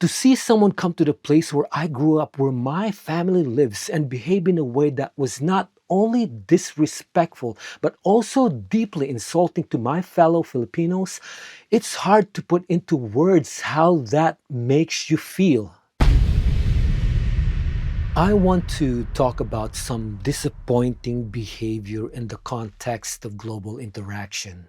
To see someone come to the place where I grew up, where my family lives, and behave in a way that was not only disrespectful, but also deeply insulting to my fellow Filipinos, it's hard to put into words how that makes you feel. I want to talk about some disappointing behavior in the context of global interaction.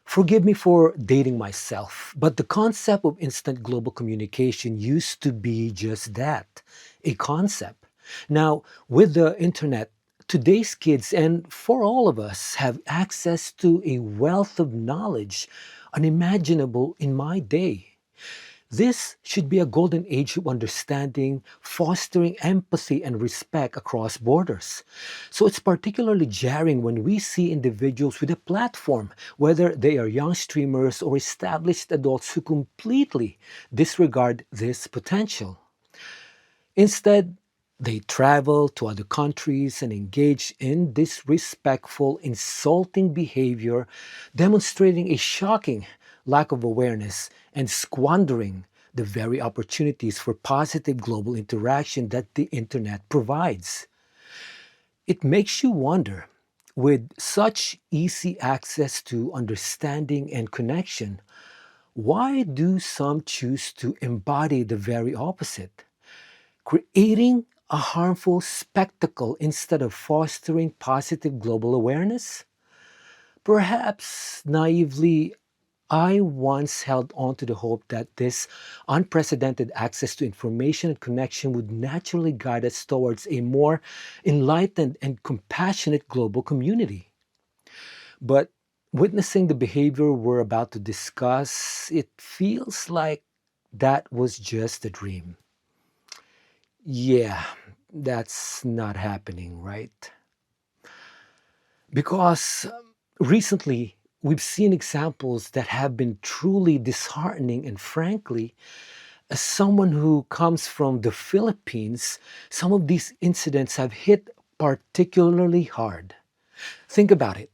Forgive me for dating myself, but the concept of instant global communication used to be just that, a concept. Now, with the internet, today's kids and for all of us have access to a wealth of knowledge unimaginable in my day. This should be a golden age of understanding, fostering empathy and respect across borders. So it's particularly jarring when we see individuals with a platform, whether they are young streamers or established adults who completely disregard this potential. Instead, they travel to other countries and engage in disrespectful, insulting behavior, demonstrating a shocking lack of awareness and squandering the very opportunities for positive global interaction that the internet provides. It makes you wonder, with such easy access to understanding and connection, why do some choose to embody the very opposite? Creating a harmful spectacle instead of fostering positive global awareness? Perhaps naively, I once held on to the hope that this unprecedented access to information and connection would naturally guide us towards a more enlightened and compassionate global community. But witnessing the behavior we're about to discuss, it feels like that was just a dream. Yeah, that's not happening, right? Because recently we've seen examples that have been truly disheartening, and frankly, as someone who comes from the Philippines, some of these incidents have hit particularly hard. Think about it.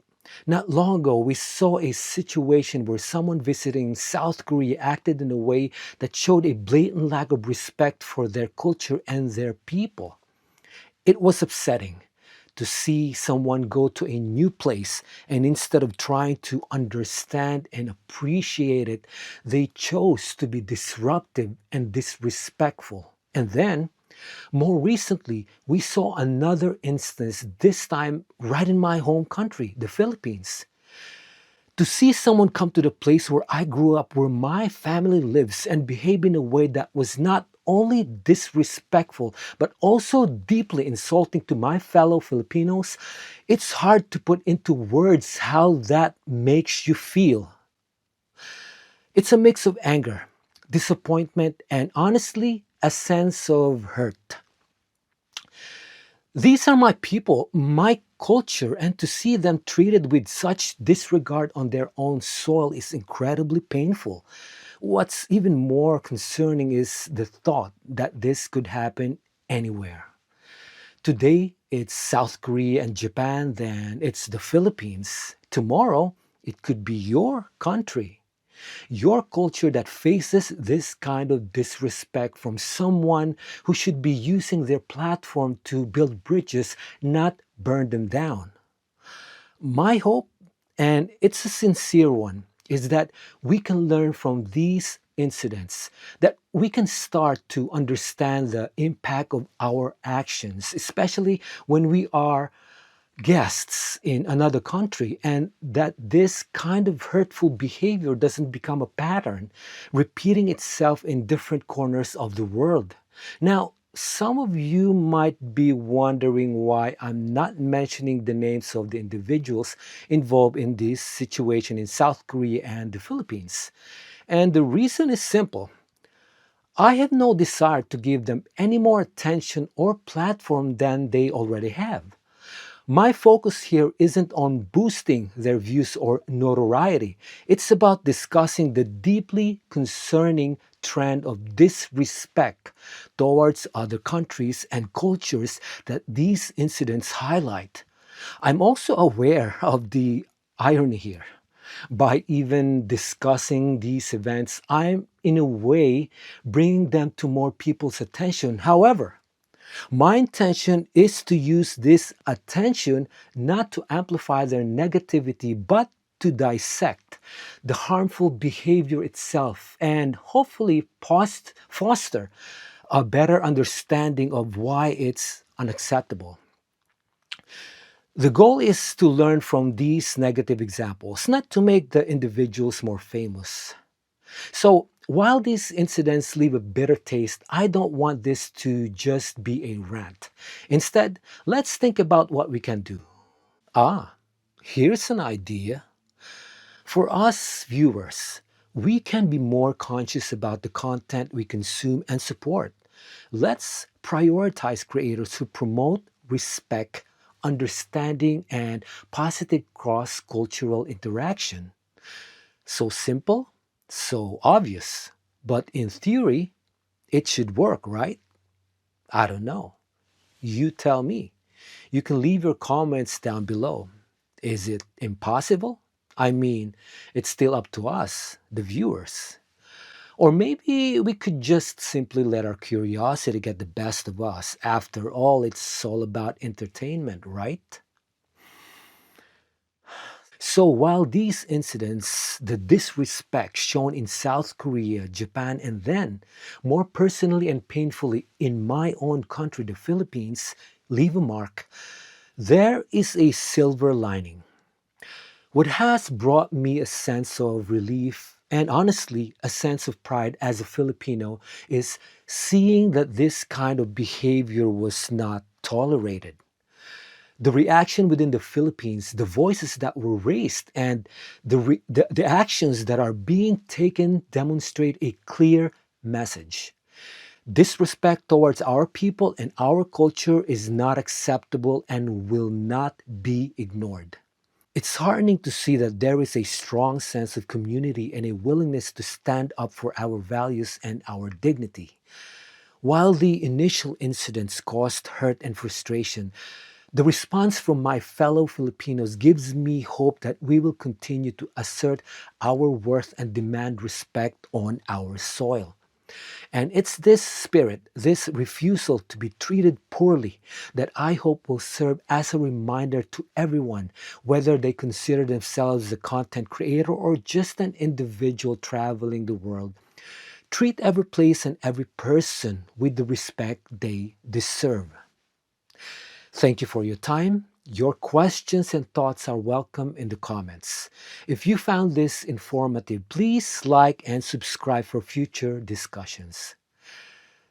Not long ago, we saw a situation where someone visiting South Korea acted in a way that showed a blatant lack of respect for their culture and their people. It was upsetting to see someone go to a new place and instead of trying to understand and appreciate it, they chose to be disruptive and disrespectful. And then, more recently, we saw another instance, this time right in my home country, the Philippines. To see someone come to the place where I grew up, where my family lives, and behave in a way that was not only disrespectful, but also deeply insulting to my fellow Filipinos, it's hard to put into words how that makes you feel. It's a mix of anger, disappointment, and honestly, a sense of hurt. These are my people, my culture, and to see them treated with such disregard on their own soil is incredibly painful. What's even more concerning is the thought that this could happen anywhere. Today, it's South Korea and Japan, then it's the Philippines. Tomorrow, it could be your country, your culture that faces this kind of disrespect from someone who should be using their platform to build bridges, not burn them down. My hope, and it's a sincere one, is that we can learn from these incidents, that we can start to understand the impact of our actions, especially when we are guests in another country, and that this kind of hurtful behavior doesn't become a pattern, repeating itself in different corners of the world. Now, some of you might be wondering why I'm not mentioning the names of the individuals involved in this situation in South Korea and the Philippines. And the reason is simple. I have no desire to give them any more attention or platform than they already have. My focus here isn't on boosting their views or notoriety. It's about discussing the deeply concerning trend of disrespect towards other countries and cultures that these incidents highlight. I'm also aware of the irony here. By even discussing these events, I'm in a way bringing them to more people's attention. However, my intention is to use this attention not to amplify their negativity, but to dissect the harmful behavior itself and hopefully foster a better understanding of why it's unacceptable. The goal is to learn from these negative examples, not to make the individuals more famous. So, while these incidents leave a bitter taste, I don't want this to just be a rant. Instead, let's think about what we can do. Ah, here's an idea. For us viewers, we can be more conscious about the content we consume and support. Let's prioritize creators who promote respect, understanding, and positive cross cultural interaction. So simple, so obvious. But in theory, it should work, right? I don't know. You tell me. You can leave your comments down below. Is it impossible? I mean, it's still up to us, the viewers. Or maybe we could just simply let our curiosity get the best of us. After all, it's all about entertainment, right? So while these incidents, the disrespect shown in South Korea, Japan, and then more personally and painfully in my own country, the Philippines, leave a mark, there is a silver lining. What has brought me a sense of relief and honestly a sense of pride as a Filipino is seeing that this kind of behavior was not tolerated. The reaction within the Philippines, the voices that were raised, and the actions that are being taken demonstrate a clear message. Disrespect towards our people and our culture is not acceptable and will not be ignored. It's heartening to see that there is a strong sense of community and a willingness to stand up for our values and our dignity. While the initial incidents caused hurt and frustration, the response from my fellow Filipinos gives me hope that we will continue to assert our worth and demand respect on our soil. And it's this spirit, this refusal to be treated poorly, that I hope will serve as a reminder to everyone, whether they consider themselves a content creator or just an individual traveling the world. Treat every place and every person with the respect they deserve. Thank you for your time. Your questions and thoughts are welcome in the comments. If you found this informative, please like and subscribe for future discussions.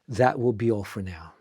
That will be all for now.